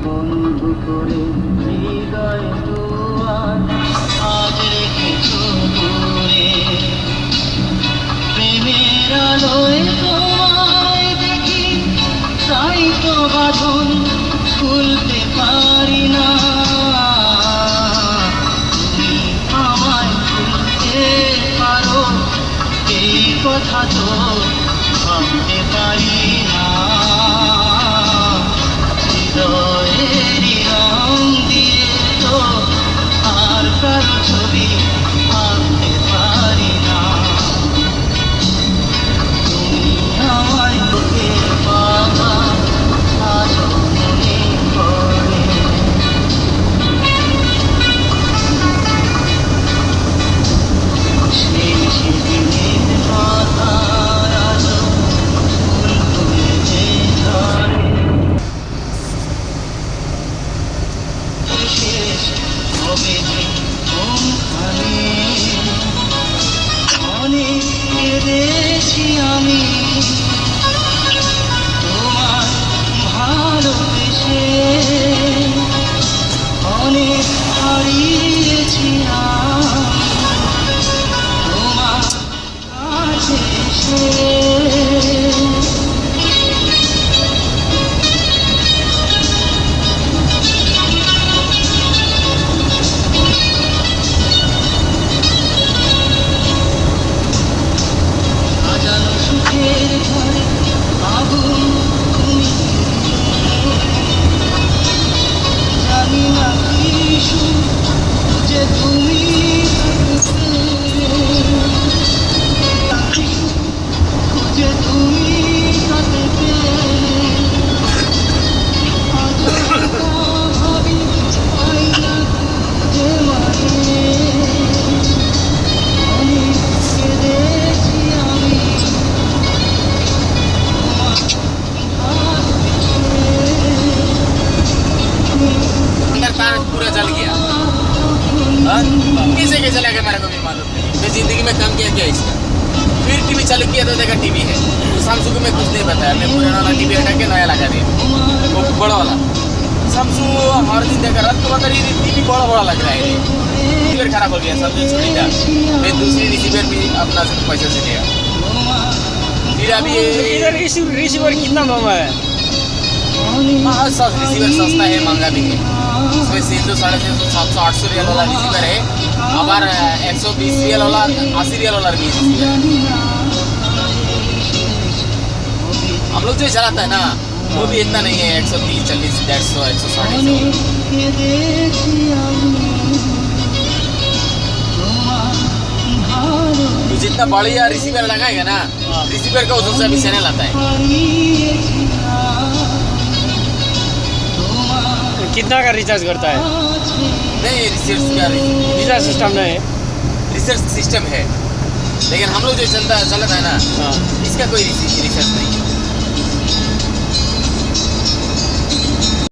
বন্ধু করে হৃদয় দুয়ার আজ রেখেছো দূরে। প্রেমের আলোয় তোমায় দেখি, তাই তো বাঁধন খুলতে পারি না। তুমি আমায় ভুলতে পারো, এই কথা তো ভাবতে পারি না। হৃদয়েরই রং দিয়ে তো আর কারো ছবি আঁকতে পারি না। তুমি আমায় চোখের পাতা আজও মনে পড়ে। সেই সেদিনের কথা আজও ফুল ফুলে যে ঝরে। শেষ হবে যে কোনখানে, অনেক কেঁদেছি আমি তোমার ভালোবেসে, অনেক হারিয়েছি তোমার কাছে এসে। সাজানো সুখের ঘরে আগুন তুমি, জানি না কি সুখ যে তুমি খুঁজে তুমি তাতে পেলে। আজ ভাবি পাই না খুঁজে মানে, অনেক কেঁদেছি আমি अंदर तार पूरा जल गया। हाँ? कैसे कैसे लगा मेरे को भी मालूम नहीं। मैं जिंदगी में कम किया क्या इसका। फिर टीवी चालू किया तो देखा टीवी है। सैमसंग को मैं कुछ नहीं बताया, मैं पुराना वाला टीवी हटा के नया लगा दिया, वो बड़ा वाला। सैमसंग हर दिन देखा रात को बता रही टीवी बड़ा बड़ा लग रहा है। रिसीवर खराब हो गया, सैमसंग छोड़ी था। मैं दूसरी रिसीवर भी अपना से पैसे से लिया। फिर अभी इधर रिसीवर कितना महंगा है? हाँ, रिसीवर सस्ता है, महंगा भी है। इसमें 600, 650, 700, 800 रियल वाला रिसीवर है। अबार 120 रियल वाला, 80 रियल वाला भी रिसीवर है। हम लोग जो चलाता है ना, वो भी इतना नहीं है। 130, 40, 150, 160। तो जितना बढ़िया रिसीवर लगाएगा ना, रिसीवर का उधर से भी चैनल आता है। कितना का रिचार्ज करता है? नहीं, रिचार्ज सिस्टम नहीं है। रिसर्च सिस्टम है, लेकिन हम लोग जो चलता है ना, हाँ। इसका कोई रिसर्च नहीं है।